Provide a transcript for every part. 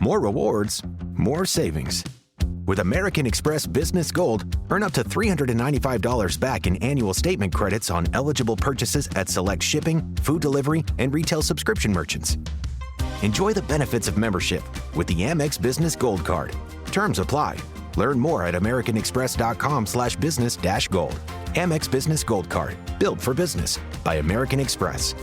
More rewards, more savings. With American Express Business Gold, earn up to $395 back in annual statement credits on eligible purchases at select shipping, food delivery, and retail subscription merchants. Enjoy the benefits of membership with the Amex Business Gold Card. Terms apply. Learn more at americanexpress.com/business-gold. Amex Business Gold Card. Built for business by American Express.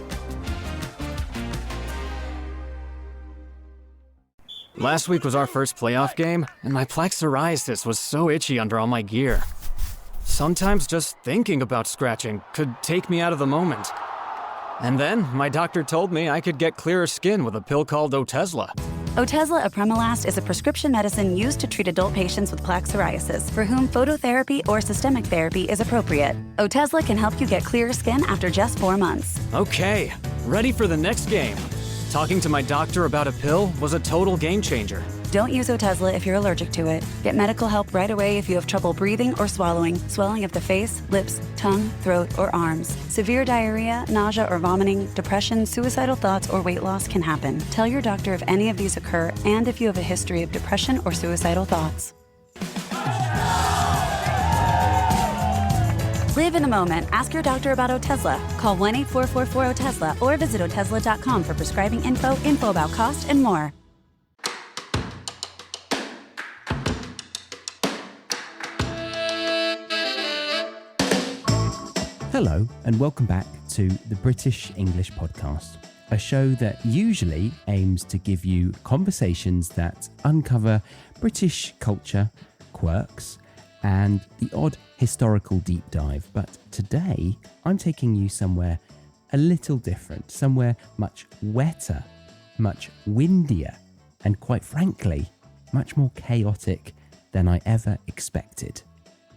Last week was our first playoff game, and my plaque psoriasis was so itchy under all my gear. Sometimes just thinking about scratching could take me out of the moment. And then my doctor told me I could get clearer skin with a pill called Otezla. Otezla apremilast is a prescription medicine used to treat adult patients with plaque psoriasis for whom phototherapy or systemic therapy is appropriate. Otezla can help you get clearer skin after just 4 months. Okay, ready for the next game. Talking to my doctor about a pill was a total game changer. Don't use Otezla if you're allergic to it. Get medical help right away if you have trouble breathing or swallowing, swelling of the face, lips, tongue, throat, or arms. Severe diarrhea, nausea or vomiting, depression, suicidal thoughts, or weight loss can happen. Tell your doctor if any of these occur and if you have a history of depression or suicidal thoughts. Live in the moment. Ask your doctor about Otezla. Call 1-844-4-OTEZLA or visit Otezla.com for prescribing info about cost, and more. Hello and welcome back to the British English Podcast, a show that usually aims to give you conversations that uncover British culture, quirks, and the odd historical deep dive. But today, I'm taking you somewhere a little different, somewhere much wetter, much windier, and quite frankly, much more chaotic than I ever expected.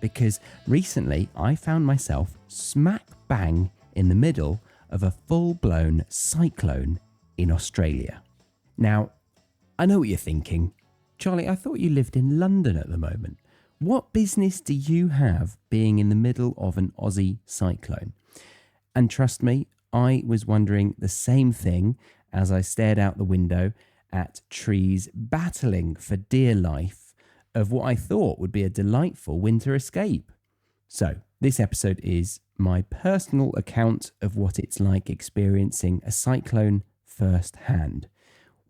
Because recently, I found myself smack bang in the middle of a full-blown cyclone in Australia. Now, I know what you're thinking. Charlie, I thought you lived in London at the moment. What business do you have being in the middle of an Aussie cyclone? And trust me, I was wondering the same thing as I stared out the window at trees battling for dear life of what I thought would be a delightful winter escape. So, this episode is my personal account of what it's like experiencing a cyclone firsthand.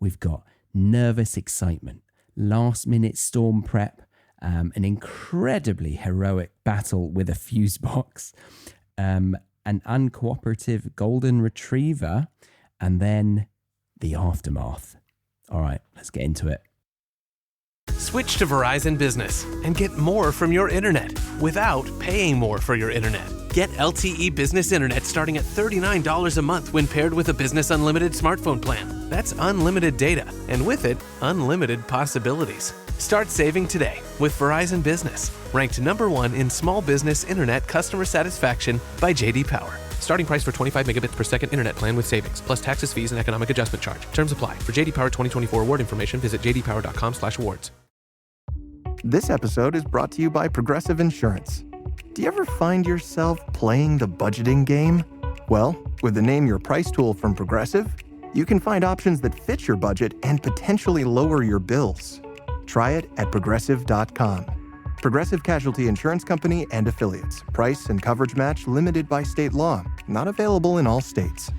We've got nervous excitement, last-minute storm prep, an incredibly heroic battle with a fuse box, an uncooperative golden retriever, and then the aftermath. All right, let's get into it. Switch to Verizon Business and get more from your internet without paying more for your internet. Get LTE Business Internet starting at $39 a month when paired with a Business Unlimited smartphone plan. That's unlimited data, and with it, unlimited possibilities. Start saving today with Verizon Business, ranked #1 in small business internet customer satisfaction by J.D. Power. Starting price for 25 megabits per second internet plan with savings, plus taxes, fees, and economic adjustment charge. Terms apply. For J.D. Power 2024 award information, visit jdpower.com/awards. This episode is brought to you by Progressive Insurance. Do you ever find yourself playing the budgeting game? Well, with the Name Your Price tool from Progressive, you can find options that fit your budget and potentially lower your bills. Try it at progressive.com. Progressive Casualty Insurance Company and Affiliates. Price and coverage match limited by state law. Not available in all states.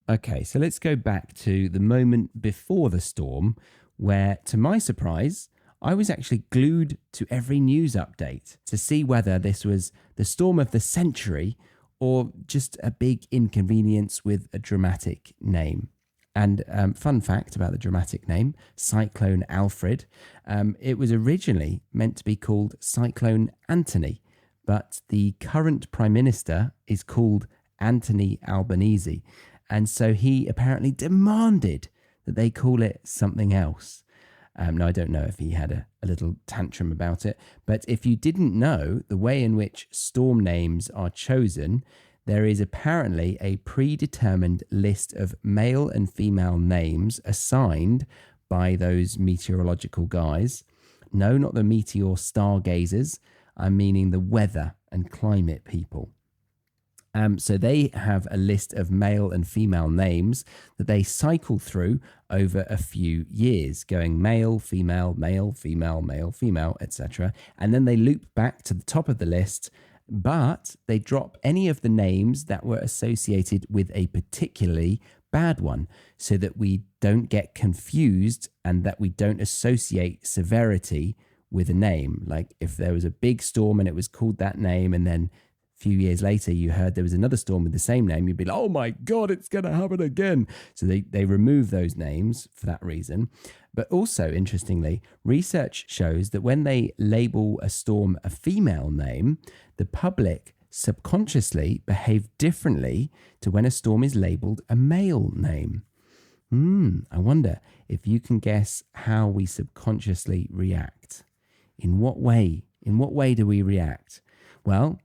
Okay, so let's go back to the moment before the storm where, to my surprise, I was actually glued to every news update to see whether this was the storm of the century or just a big inconvenience with a dramatic name. And fun fact about the dramatic name, Cyclone Alfred, it was originally meant to be called Cyclone Anthony, but the current Prime Minister is called Anthony Albanese. And so he apparently demanded that they call it something else. Now, I don't know if he had a little tantrum about it, but if you didn't know the way in which storm names are chosen, there is apparently a predetermined list of male and female names assigned by those meteorological guys. No, not the meteor stargazers. I'm meaning the weather and climate people. So they have a list of male and female names that they cycle through over a few years, going male, female, male, female, male, female, etc. And then they loop back to the top of the list, but they drop any of the names that were associated with a particularly bad one, so that we don't get confused and that we don't associate severity with a name. Like if there was a big storm and it was called that name, and then few years later you heard there was another storm with the same name, you'd be like, oh my God, it's going to happen again. So they remove those names for that reason. But also, interestingly, research shows that when they label a storm a female name, the public subconsciously behave differently to when a storm is labeled a male name. I wonder if you can guess how we subconsciously react. In what way? In what way do we react? Well,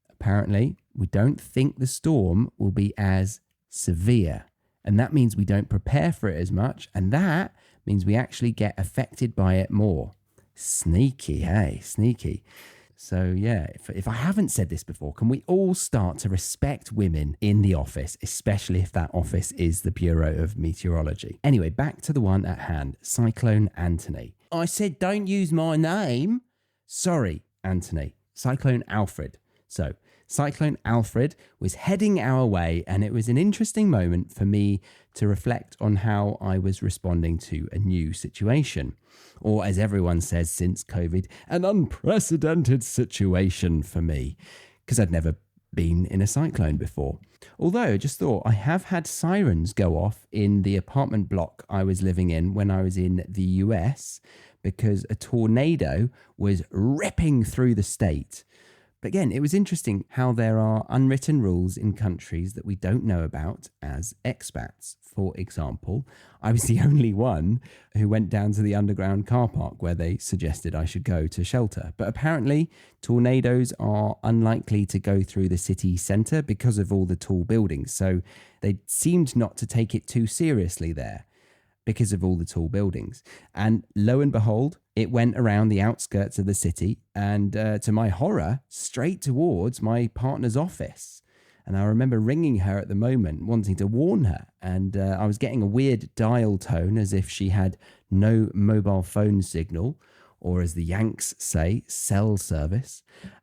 apparently, we don't think the storm will be as severe. And that means we don't prepare for it as much. And that means we actually get affected by it more. Sneaky, hey? Sneaky. So yeah, if I haven't said this before, can we all start to respect women in the office, especially if that office is the Bureau of Meteorology? Anyway, back to the one at hand, Cyclone Anthony. I said don't use my name. Sorry, Anthony. Cyclone Alfred. So, Cyclone Alfred was heading our way, and it was an interesting moment for me to reflect on how I was responding to a new situation. Or, as everyone says since COVID, an unprecedented situation for me, because I'd never been in a cyclone before. Although, I just thought, I have had sirens go off in the apartment block I was living in when I was in the US, because a tornado was ripping through the state. But again, it was interesting how there are unwritten rules in countries that we don't know about as expats. For example, I was the only one who went down to the underground car park where they suggested I should go to shelter. But apparently, tornadoes are unlikely to go through the city centre because of all the tall buildings. So they seemed not to take it too seriously there because of all the tall buildings. And lo and behold, it went around the outskirts of the city and to my horror, straight towards my partner's office. And I remember ringing her at the moment, wanting to warn her. And I was getting a weird dial tone as if she had no mobile phone signal, or as the Yanks say, cell service.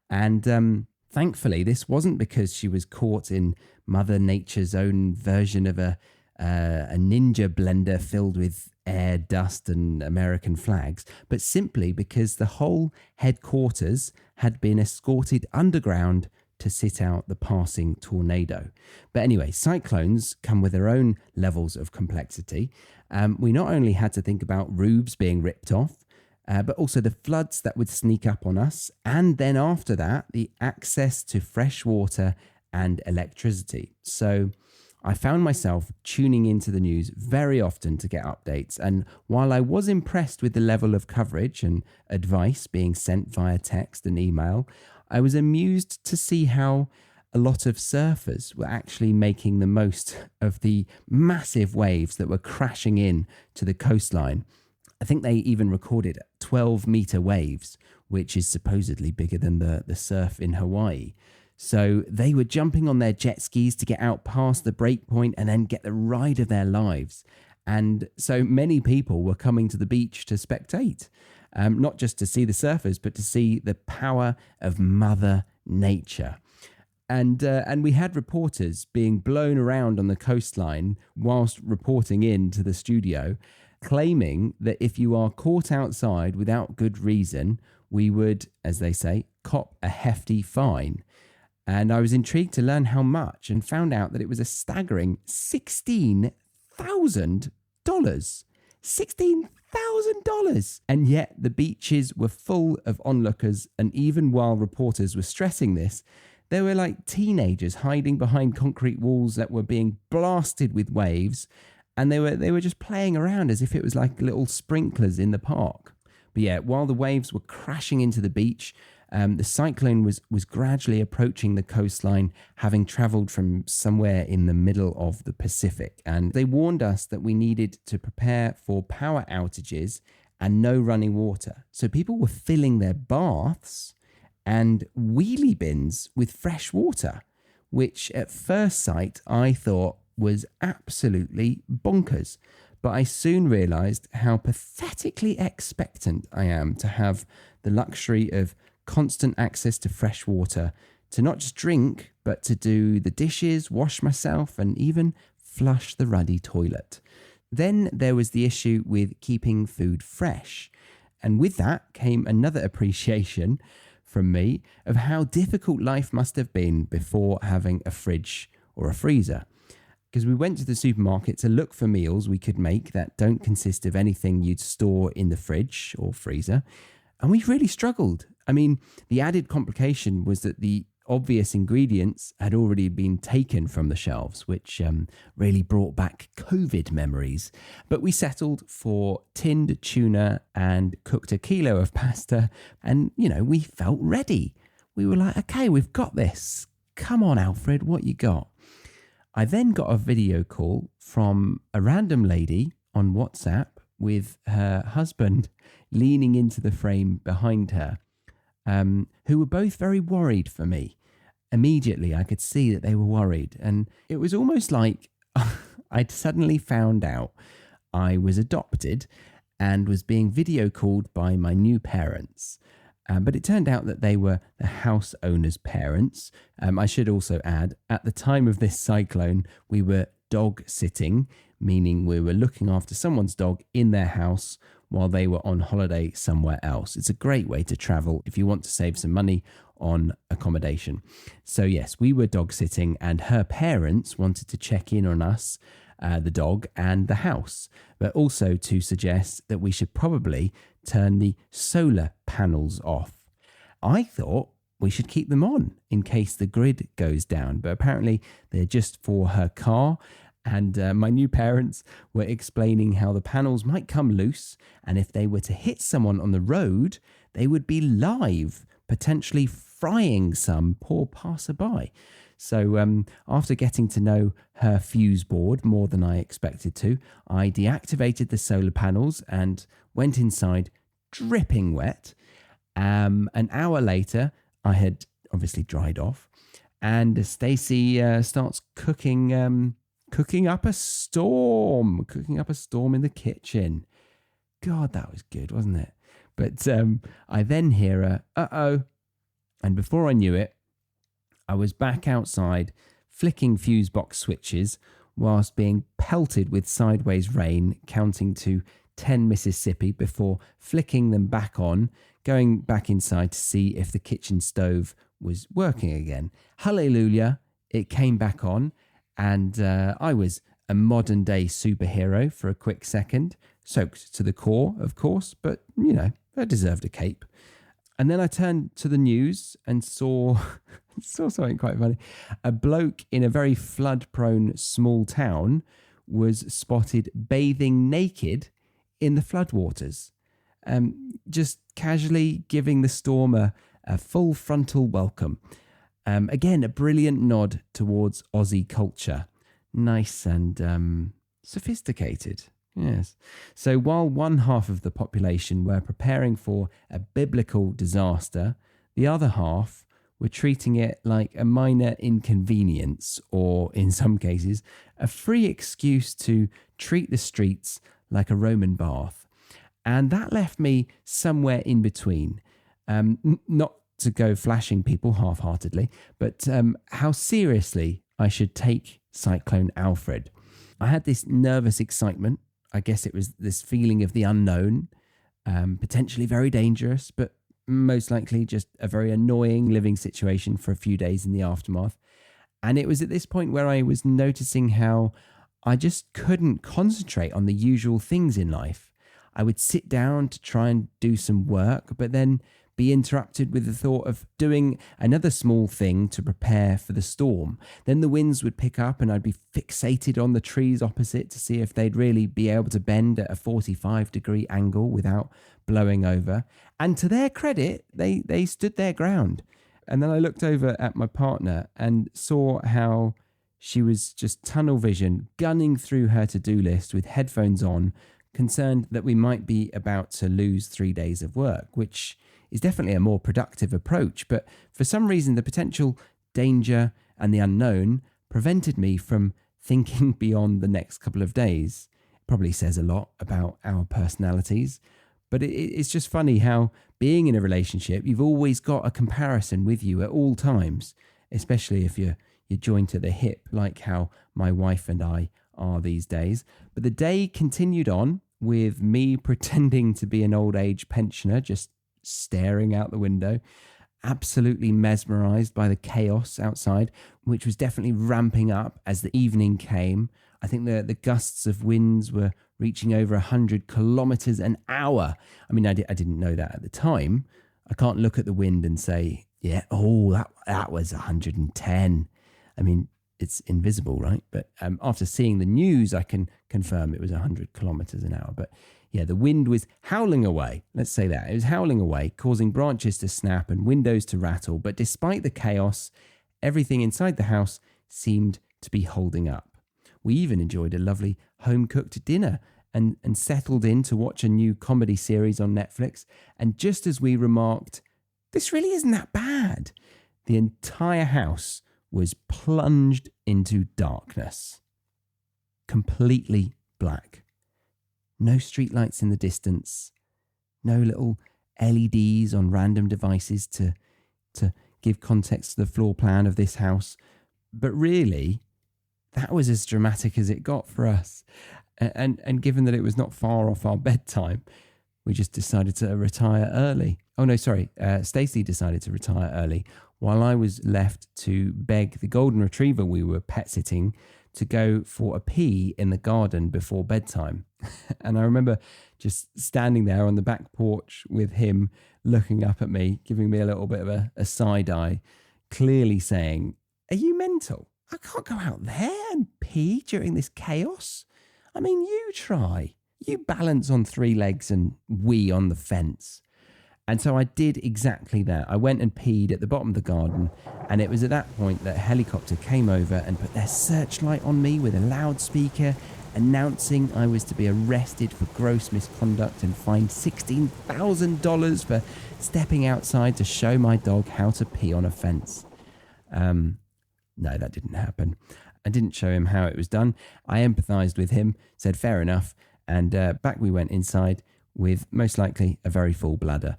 And thankfully, this wasn't because she was caught in Mother Nature's own version of a ninja blender filled with air, dust and American flags, but simply because the whole headquarters had been escorted underground to sit out the passing tornado. But anyway, cyclones come with their own levels of complexity. We not only had to think about roofs being ripped off, but also the floods that would sneak up on us. And then after that, the access to fresh water and electricity. So I found myself tuning into the news very often to get updates. And while I was impressed with the level of coverage and advice being sent via text and email, I was amused to see how a lot of surfers were actually making the most of the massive waves that were crashing in to the coastline. I think they even recorded 12-meter waves, which is supposedly bigger than the surf in Hawaii. So they were jumping on their jet skis to get out past the break point and then get the ride of their lives. And so many people were coming to the beach to spectate, not just to see the surfers, but to see the power of Mother Nature. And we had reporters being blown around on the coastline whilst reporting in to the studio, claiming that if you are caught outside without good reason, we would, as they say, cop a hefty fine. And I was intrigued to learn how much and found out that it was a staggering $16,000. $16,000. And yet the beaches were full of onlookers. And even while reporters were stressing this, there were like teenagers hiding behind concrete walls that were being blasted with waves. And they were just playing around as if it was like little sprinklers in the park. But yeah, while the waves were crashing into the beach, the cyclone was gradually approaching the coastline, having travelled from somewhere in the middle of the Pacific. And they warned us that we needed to prepare for power outages and no running water. So people were filling their baths and wheelie bins with fresh water, which at first sight I thought was absolutely bonkers. But I soon realised how pathetically expectant I am to have the luxury of constant access to fresh water, to not just drink, but to do the dishes, wash myself, and even flush the ruddy toilet. Then there was the issue with keeping food fresh. And with that came another appreciation from me of how difficult life must have been before having a fridge or a freezer. Because we went to the supermarket to look for meals we could make that don't consist of anything you'd store in the fridge or freezer. And we really struggled. I mean, the added complication was that the obvious ingredients had already been taken from the shelves, which really brought back COVID memories. But we settled for tinned tuna and cooked a kilo of pasta. And, we felt ready. We were like, okay, we've got this. Come on, Alfred, what you got? I then got a video call from a random lady on WhatsApp with her husband leaning into the frame behind her, who were both very worried for me. Immediately, I could see that they were worried. And it was almost like I'd suddenly found out I was adopted and was being video called by my new parents. But it turned out that they were the house owner's parents. I should also add, at the time of this cyclone, we were dog sitting, meaning we were looking after someone's dog in their house while they were on holiday somewhere else. It's a great way to travel if you want to save some money on accommodation. So yes, we were dog sitting, and her parents wanted to check in on us, the dog and the house, but also to suggest that we should probably turn the solar panels off. I thought we should keep them on in case the grid goes down, but apparently they're just for her car. And my new parents were explaining how the panels might come loose, and if they were to hit someone on the road, they would be live, potentially frying some poor passerby. So after getting to know her fuse board more than I expected to, I deactivated the solar panels and went inside dripping wet. An hour later, I had obviously dried off, and Stacey starts cooking up a storm in the kitchen. God, that was good, wasn't it? But I then hear a uh-oh, and before I knew it, I was back outside flicking fuse box switches whilst being pelted with sideways rain, counting to 10 Mississippi before flicking them back on, going back inside to see if the kitchen stove was working again. Hallelujah, it came back on, and I was a modern day superhero for a quick second, soaked to the core, of course, but, I deserved a cape. And then I turned to the news and saw something quite funny. A bloke in a very flood-prone small town was spotted bathing naked in the floodwaters, just casually giving the storm a full frontal welcome. Again, a brilliant nod towards Aussie culture. Nice and sophisticated. Yes. So while one half of the population were preparing for a biblical disaster, the other half were treating it like a minor inconvenience, or in some cases, a free excuse to treat the streets like a Roman bath. And that left me somewhere in between. Not to go flashing people half-heartedly, but how seriously I should take Cyclone Alfred. I had this nervous excitement. I guess it was this feeling of the unknown, potentially very dangerous, but most likely just a very annoying living situation for a few days in the aftermath. And it was at this point where I was noticing how I just couldn't concentrate on the usual things in life. I would sit down to try and do some work, but then be interrupted with the thought of doing another small thing to prepare for the storm. Then the winds would pick up and I'd be fixated on the trees opposite to see if they'd really be able to bend at a 45-degree angle without blowing over. And to their credit, they stood their ground. And then I looked over at my partner and saw how she was just tunnel vision, gunning through her to-do list with headphones on, concerned that we might be about to lose 3 days of work, which is definitely a more productive approach. But for some reason, the potential danger and the unknown prevented me from thinking beyond the next couple of days. It probably says a lot about our personalities, but it's just funny how being in a relationship, you've always got a comparison with you at all times, especially if you're joined to the hip, like how my wife and I are these days. But the day continued on with me pretending to be an old age pensioner, just staring out the window, absolutely mesmerized by the chaos outside, which was definitely ramping up as the evening came. I think the gusts of winds were reaching over 100 kilometers an hour. I mean, I didn't know that at the time. I can't look at the wind and say, yeah, that was 110. I mean, it's invisible, right? But after seeing the news, I can confirm it was 100 kilometers an hour. But yeah, the wind was howling away. Let's say that. It was howling away, causing branches to snap and windows to rattle. But despite the chaos, everything inside the house seemed to be holding up. We even enjoyed a lovely home-cooked dinner and settled in to watch a new comedy series on Netflix. And just as we remarked, this really isn't that bad, the entire house was plunged into darkness. Completely black. No streetlights in the distance. No little LEDs on random devices to give context to the floor plan of this house. But really, that was as dramatic as it got for us. And given that it was not far off our bedtime, we just decided to retire early. Oh no, sorry. Stacey decided to retire early while I was left to beg the golden retriever we were pet sitting to go for a pee in the garden before bedtime. And I remember just standing there on the back porch with him looking up at me, giving me a little bit of a side eye, clearly saying, "Are you mental? I can't go out there and pee during this chaos. I mean, you try. You balance on 3 legs and wee on the fence." And so I did exactly that. I went and peed at the bottom of the garden, and it was at that point that a helicopter came over and put their searchlight on me with a loudspeaker, announcing I was to be arrested for gross misconduct and fined $16,000 for stepping outside to show my dog how to pee on a fence. No, that didn't happen. I didn't show him how it was done. I empathized with him, said fair enough, and back we went inside with most likely a very full bladder.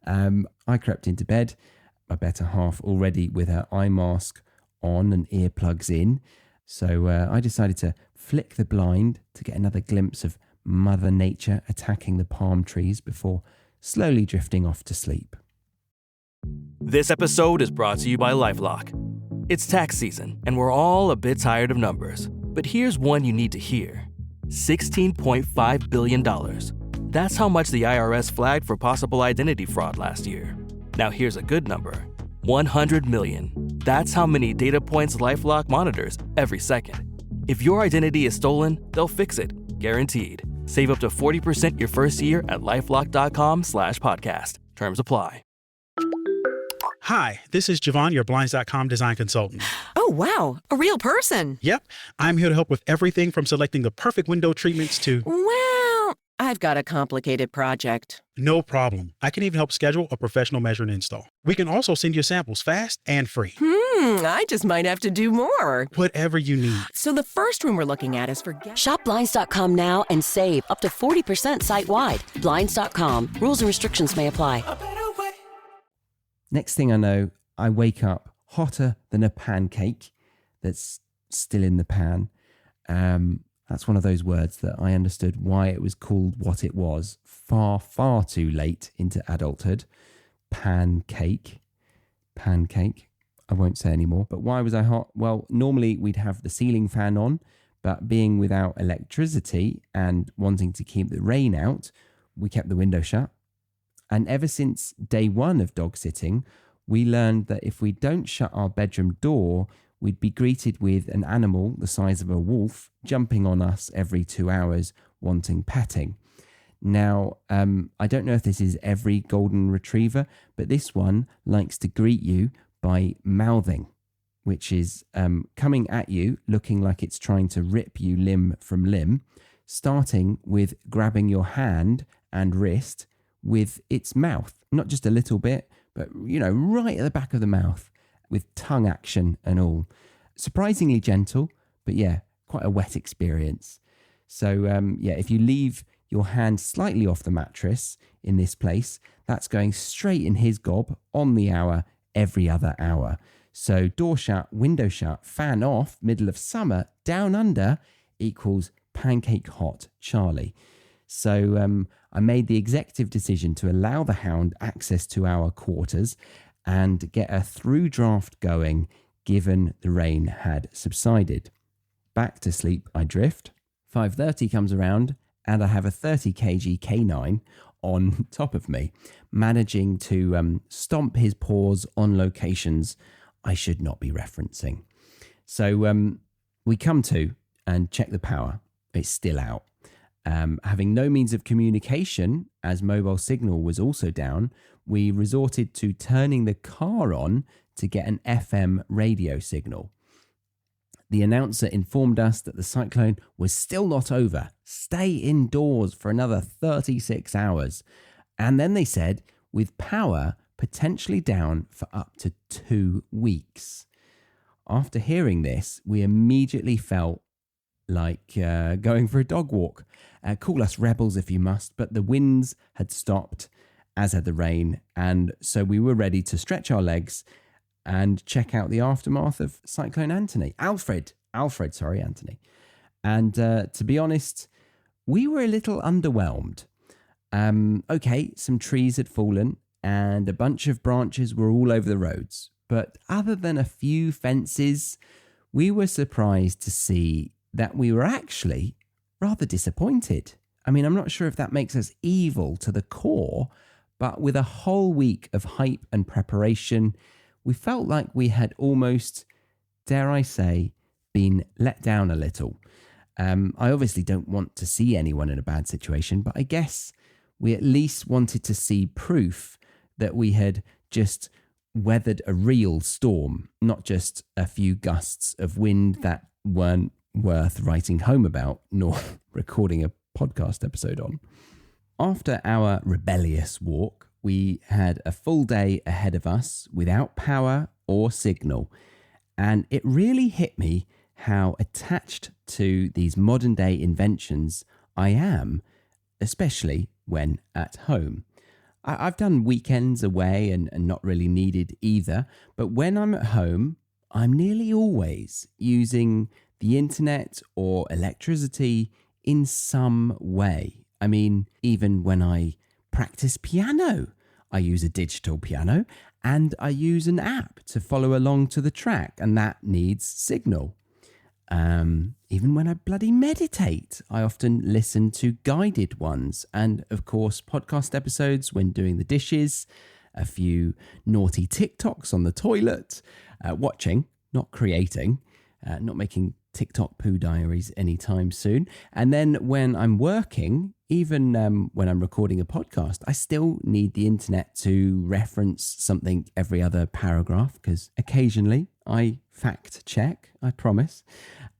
I crept into bed, my better half already with her eye mask on and earplugs in. So I decided to flick the blind to get another glimpse of Mother Nature attacking the palm trees before slowly drifting off to sleep. This episode is brought to you by LifeLock. It's tax season, and we're all a bit tired of numbers. But here's one you need to hear. $16.5 billion. That's how much the IRS flagged for possible identity fraud last year. Now here's a good number. 100 million. That's how many data points LifeLock monitors every second. If your identity is stolen, they'll fix it. Guaranteed. Save up to 40% your first year at LifeLock.com/podcast. Terms apply. Hi, this is Javon, your Blinds.com design consultant. Oh, wow. A real person. Yep. I'm here to help with everything from selecting the perfect window treatments to... Well, I've got a complicated project. No problem. I can even help schedule a professional measure and install. We can also send you samples fast and free. I just might have to do more. Whatever you need. So the first room we're looking at is for... Shop Blinds.com now and save up to 40% site-wide. Blinds.com. Rules and restrictions may apply. Next thing I know, I wake up hotter than a pancake that's still in the pan. That's one of those words that I understood why it was called what it was far, far too late into adulthood. Pancake. I won't say anymore. But why was I hot? Well, normally we'd have the ceiling fan on, but being without electricity and wanting to keep the rain out, we kept the window shut. And ever since day one of dog sitting, we learned that if we don't shut our bedroom door, we'd be greeted with an animal the size of a wolf jumping on us every 2 hours wanting petting. Now, I don't know if this is every golden retriever, but this one likes to greet you by mouthing, which is coming at you looking like it's trying to rip you limb from limb, starting with grabbing your hand and wrist with its mouth, not just a little bit, but, right at the back of the mouth, with tongue action and all. surprisingly gentle, but yeah, quite a wet experience. So if you leave your hand slightly off the mattress in this place, that's going straight in his gob on the hour, every other hour. So door shut, window shut, fan off, middle of summer, down under equals pancake hot Charlie. So I made the executive decision to allow the hound access to our quarters and get a through draft going, given the rain had subsided. Back to sleep I drift. 5:30 comes around and I have a 30 kg canine on top of me, managing to stomp his paws on locations I should not be referencing. So we come to and check the power. It's still out. Having no means of communication, as mobile signal was also down, we resorted to turning the car on to get an FM radio signal. The announcer informed us that the cyclone was still not over. Stay indoors for another 36 hours. And then they said, with power potentially down for up to 2 weeks. After hearing this, we immediately felt like going for a dog walk. Call us rebels if you must, but the winds had stopped, as had the rain, and so we were ready to stretch our legs and check out the aftermath of Cyclone Alfred, Anthony. And to be honest, we were a little underwhelmed. Okay, some trees had fallen and a bunch of branches were all over the roads, but other than a few fences, we were surprised to see that we were actually rather disappointed. I mean, I'm not sure if that makes us evil to the core, but with a whole week of hype and preparation, we felt like we had almost, dare I say, been let down a little. I obviously don't want to see anyone in a bad situation, but I guess we at least wanted to see proof that we had just weathered a real storm, not just a few gusts of wind that weren't worth writing home about, nor recording a podcast episode on. After our rebellious walk, we had a full day ahead of us without power or signal, and it really hit me how attached to these modern day inventions I am, especially when at home. I've done weekends away and not really needed either, but when I'm at home, I'm nearly always using the internet or electricity in some way. I mean, even when I practice piano, I use a digital piano and I use an app to follow along to the track, and that needs signal. Even when I bloody meditate, I often listen to guided ones, and of course podcast episodes when doing the dishes, a few naughty TikToks on the toilet, watching, not creating, not making TikTok poo diaries anytime soon. And then when I'm working, even when I'm recording a podcast, I still need the internet to reference something every other paragraph, because occasionally I fact check, I promise.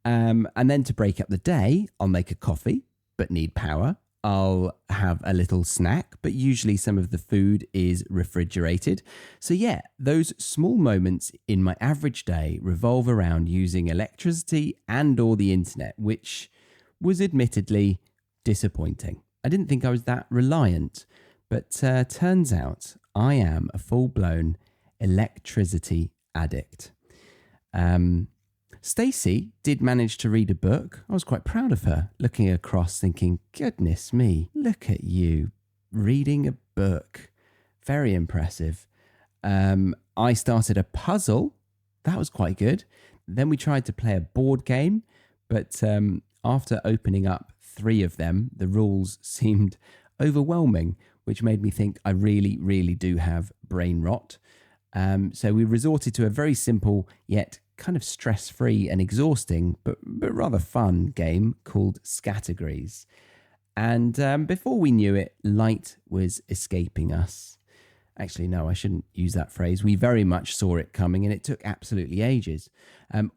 And then to break up the day, I'll make a coffee, but need power. I'll have a little snack, but usually some of the food is refrigerated. So yeah, those small moments in my average day revolve around using electricity and or the internet, which was admittedly disappointing. I didn't think I was that reliant, but turns out I am a full-blown electricity addict. Stacey did manage to read a book. I was quite proud of her, looking across thinking, goodness me, look at you reading a book. Very impressive. I started a puzzle. That was quite good. Then we tried to play a board game, but after opening up 3 of them, the rules seemed overwhelming, which made me think I really, really do have brain rot. So we resorted to a very simple yet kind of stress-free and exhausting, but rather fun game called Scattergrees. And before we knew it, light was escaping us. Actually, no, I shouldn't use that phrase. We very much saw it coming, and it took absolutely ages.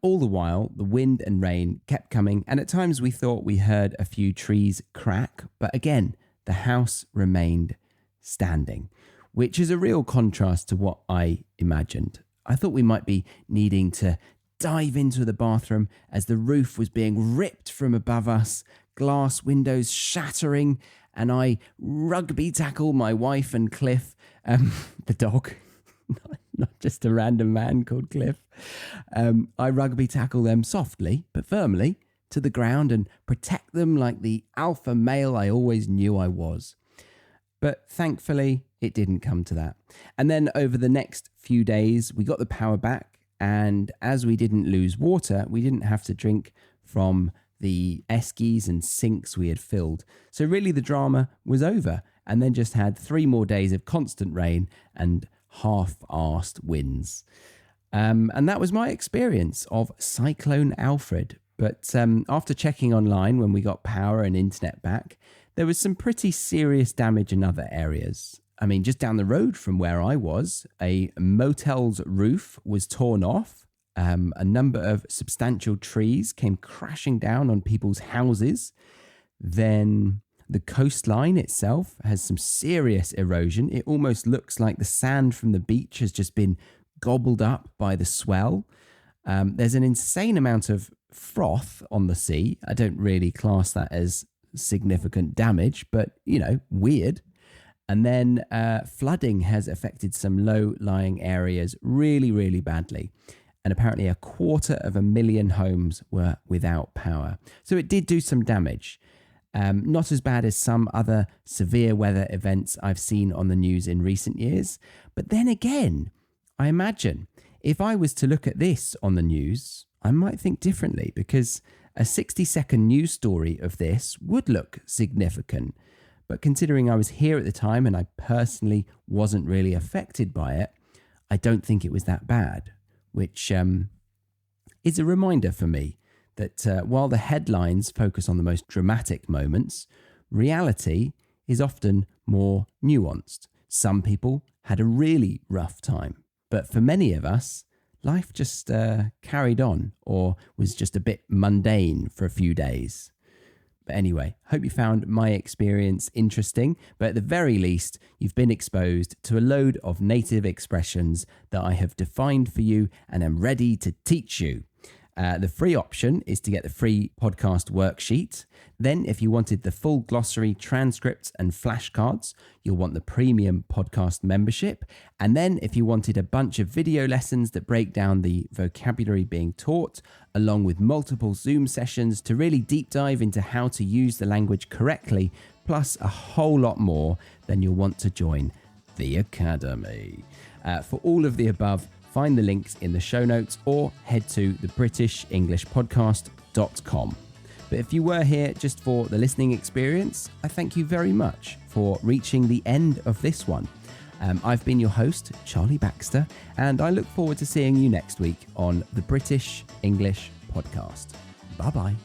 All the while, the wind and rain kept coming, and at times we thought we heard a few trees crack, but again, the house remained standing, which is a real contrast to what I imagined. I thought we might be needing to dive into the bathroom as the roof was being ripped from above us, glass windows shattering, and I rugby tackle my wife and Cliff, the dog, not just a random man called Cliff. I rugby tackle them softly but firmly to the ground and protect them like the alpha male I always knew I was. But thankfully, it didn't come to that. And then over the next few days, we got the power back. And as we didn't lose water, we didn't have to drink from the eskies and sinks we had filled. So really the drama was over, and then just had 3 more days of constant rain and half-arsed winds. And that was my experience of Cyclone Alfred. But after checking online when we got power and internet back, there was some pretty serious damage in other areas. I mean, just down the road from where I was, a motel's roof was torn off. A number of substantial trees came crashing down on people's houses. Then the coastline itself has some serious erosion. It almost looks like the sand from the beach has just been gobbled up by the swell. There's an insane amount of froth on the sea. I don't really class that as significant damage, but, weird. And then flooding has affected some low-lying areas really, really badly. And apparently 250,000 homes were without power. So it did do some damage. Not as bad as some other severe weather events I've seen on the news in recent years. But then again, I imagine if I was to look at this on the news, I might think differently, because a 60-second news story of this would look significant. But considering I was here at the time and I personally wasn't really affected by it, I don't think it was that bad, which is a reminder for me that while the headlines focus on the most dramatic moments, reality is often more nuanced. Some people had a really rough time, but for many of us, life just carried on or was just a bit mundane for a few days. But anyway, hope you found my experience interesting, but at the very least, you've been exposed to a load of native expressions that I have defined for you and am ready to teach you. The free option is to get the free podcast worksheet. Then, if you wanted the full glossary, transcripts, and flashcards, you'll want the premium podcast membership. And then, if you wanted a bunch of video lessons that break down the vocabulary being taught, along with multiple Zoom sessions to really deep dive into how to use the language correctly, plus a whole lot more, then you'll want to join the Academy. For all of the above, find the links in the show notes or head to thebritishenglishpodcast.com. But if you were here just for the listening experience, I thank you very much for reaching the end of this one. I've been your host, Charlie Baxter, and I look forward to seeing you next week on the British English Podcast. Bye-bye.